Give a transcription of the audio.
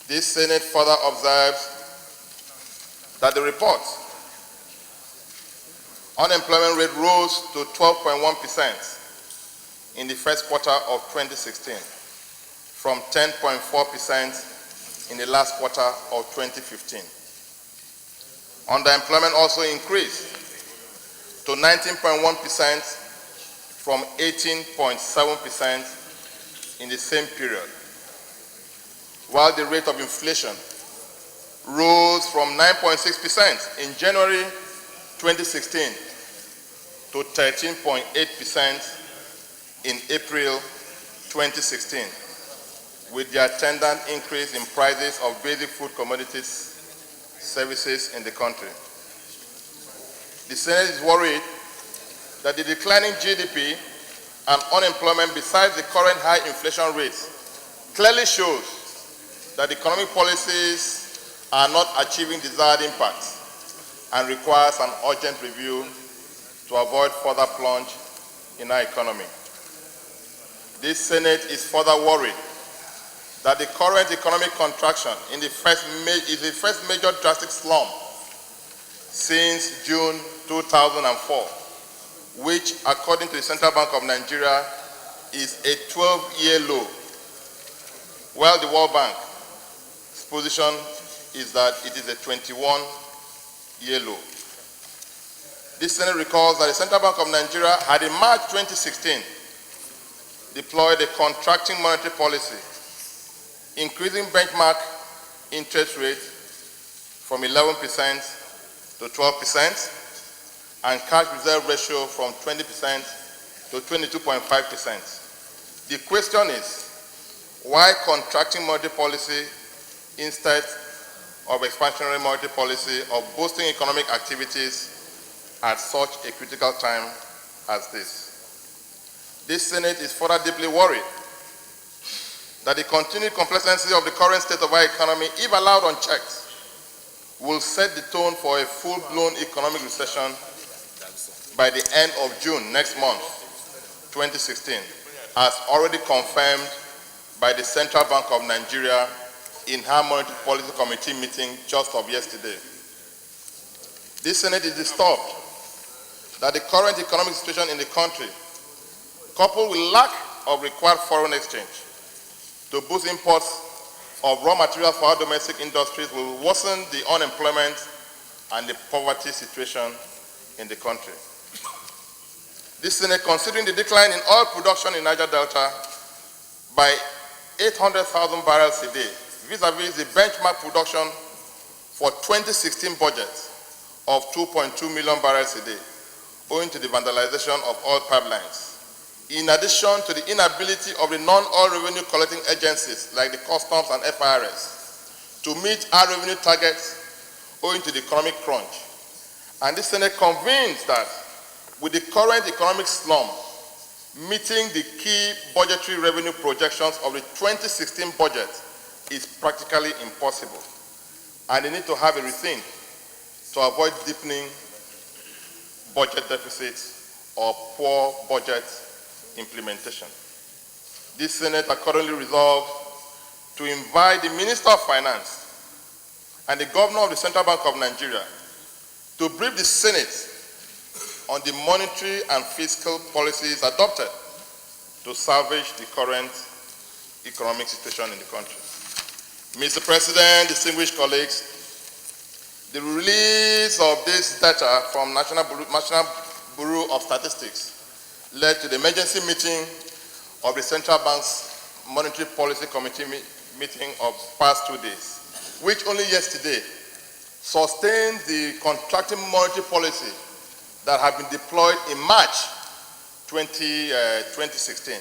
This Senate further observes that the report unemployment rate rose to 12.1% in the first quarter of 2016 from 10.4% in the last quarter of 2015. Underemployment also increased to 19.1% from 18.7% in the same period, while the rate of inflation rose from 9.6% in January 2016 to 13.8% in April 2016, with the attendant increase in prices of basic food commodities services in the country. The Senate is worried that the declining GDP and unemployment, besides the current high inflation rates, clearly shows that economic policies are not achieving desired impact and requires an urgent review to avoid further plunge in our economy. This Senate is further worried that the current economic contraction is the first major drastic slump since June 2004, which, according to the Central Bank of Nigeria, is a 12-year low, while the World Bank's position is that it is a 21-year low. This Senate recalls that the Central Bank of Nigeria had in March 2016 deployed a contracting monetary policy, increasing benchmark interest rate from 11% to 12% and cash reserve ratio from 20% to 22.5%. The question is, why contracting monetary policy instead of expansionary monetary policy of boosting economic activities at such a critical time as this? This Senate is further deeply worried that the continued complacency of the current state of our economy, if allowed unchecked, will set the tone for a full-blown economic recession by the end of June next month, 2016, as already confirmed by the Central Bank of Nigeria in her Monetary Policy Committee meeting just of yesterday. This Senate is disturbed that the current economic situation in the country, coupled with lack of required foreign exchange to boost imports of raw materials for our domestic industries, will worsen the unemployment and the poverty situation in the country. This Senate, considering the decline in oil production in Niger Delta by 800,000 barrels a day, vis-a-vis the benchmark production for 2016 budget of 2.2 million barrels a day, owing to the vandalization of oil pipelines, in addition to the inability of the non-oil revenue collecting agencies like the Customs and FIRS to meet our revenue targets owing to the economic crunch. And this Senate convinced that with the current economic slump, meeting the key budgetary revenue projections of the 2016 budget is practically impossible. And they need to have a rethink to avoid deepening budget deficits or poor budget implementation. This Senate accordingly resolved to invite the Minister of Finance and the Governor of the Central Bank of Nigeria to brief the Senate on the monetary and fiscal policies adopted to salvage the current economic situation in the country. Mr. President, distinguished colleagues, the release of this data from National Bureau of Statistics led to the emergency meeting of the Central Bank's Monetary Policy Committee meeting of past 2 days, which only yesterday sustained the contracting monetary policy that had been deployed in March 2016.